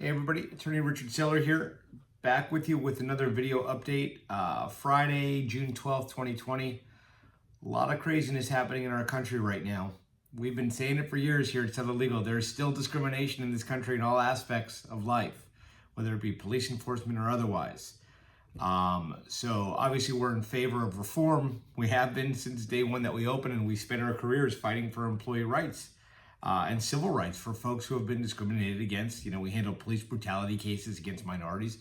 Hey everybody, Attorney Richard Seller here, back with you with another video update. Friday, June 12th, 2020. A lot of craziness happening in our country right now. We've been saying it for years here at Settle Legal. There's still discrimination in this country in all aspects of life, whether it be police enforcement or otherwise. So obviously we're in favor of reform. We have been since day one that we opened, and we spent our careers fighting for employee rights. And civil rights for folks who have been discriminated against. You know, we handle police brutality cases against minorities,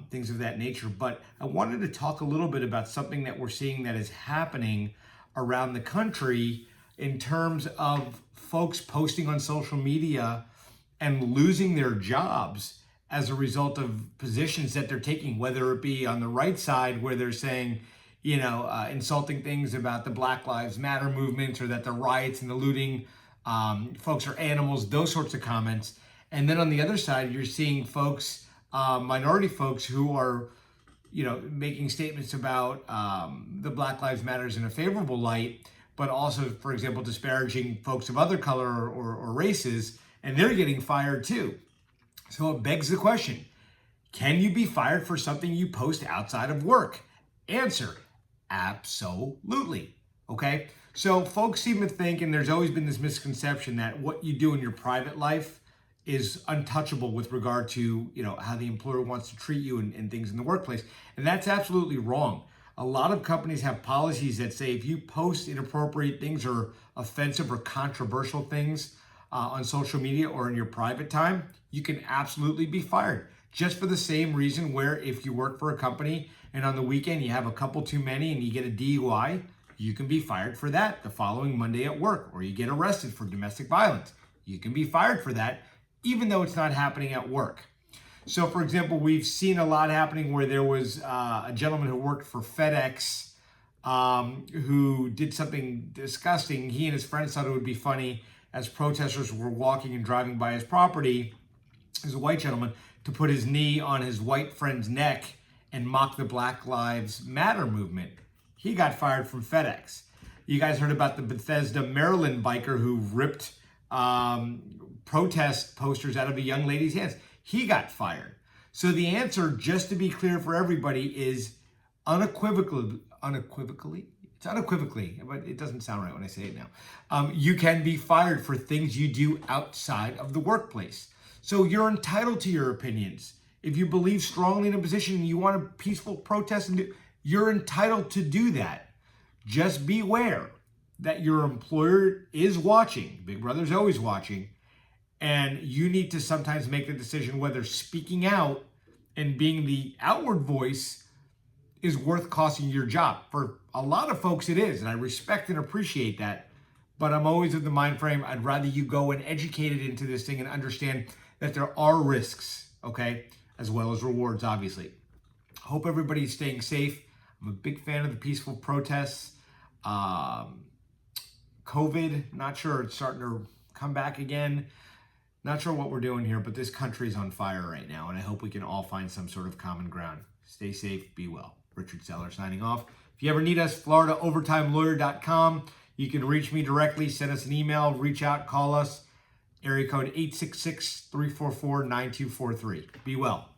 things of that nature. But I wanted to talk a little bit about something that we're seeing that is happening around the country in terms of folks posting on social media and losing their jobs as a result of positions that they're taking, whether it be on the right side where they're saying, insulting things about the Black Lives Matter movement, or that the riots and the looting folks are animals, those sorts of comments. And then on the other side, you're seeing folks, minority folks who are, making statements about the Black Lives Matters in a favorable light, but also, for example, disparaging folks of other color or races, and they're getting fired too. So it begs the question, can you be fired for something you post outside of work? Answer, absolutely. Okay, so folks seem to think, and there's always been this misconception that what you do in your private life is untouchable with regard to, how the employer wants to treat you and things in the workplace. And that's absolutely wrong. A lot of companies have policies that say if you post inappropriate things or offensive or controversial things on social media or in your private time, you can absolutely be fired. Just for the same reason where if you work for a company and on the weekend you have a couple too many and you get a DUI, you can be fired for that the following Monday at work, or you get arrested for domestic violence. You can be fired for that, even though it's not happening at work. So, for example, we've seen a lot happening where there was a gentleman who worked for FedEx who did something disgusting. He and his friends thought it would be funny as protesters were walking and driving by his property, as a white gentleman, to put his knee on his white friend's neck and mock the Black Lives Matter movement. He got fired from FedEx. You guys heard about the Bethesda, Maryland biker who ripped protest posters out of a young lady's hands. He got fired. So the answer, just to be clear for everybody, is unequivocally, but it doesn't sound right when I say it now. You can be fired for things you do outside of the workplace. So you're entitled to your opinions. If you believe strongly in a position and you want a peaceful protest, you're entitled to do that. Just beware that your employer is watching. Big Brother's always watching. And you need to sometimes make the decision whether speaking out and being the outward voice is worth costing your job. For a lot of folks it is, and I respect and appreciate that. But I'm always of the mind frame, I'd rather you go and educate it into this thing and understand that there are risks, okay? As well as rewards, obviously. Hope everybody's staying safe. I'm a big fan of the peaceful protests. COVID, not sure it's starting to come back again. Not sure what we're doing here, but this country is on fire right now, and I hope we can all find some sort of common ground. Stay safe, be well. Richard Seller signing off. If you ever need us, FloridaOvertimeLawyer.com. You can reach me directly, send us an email, reach out, call us. Area code 866-344-9243. Be well.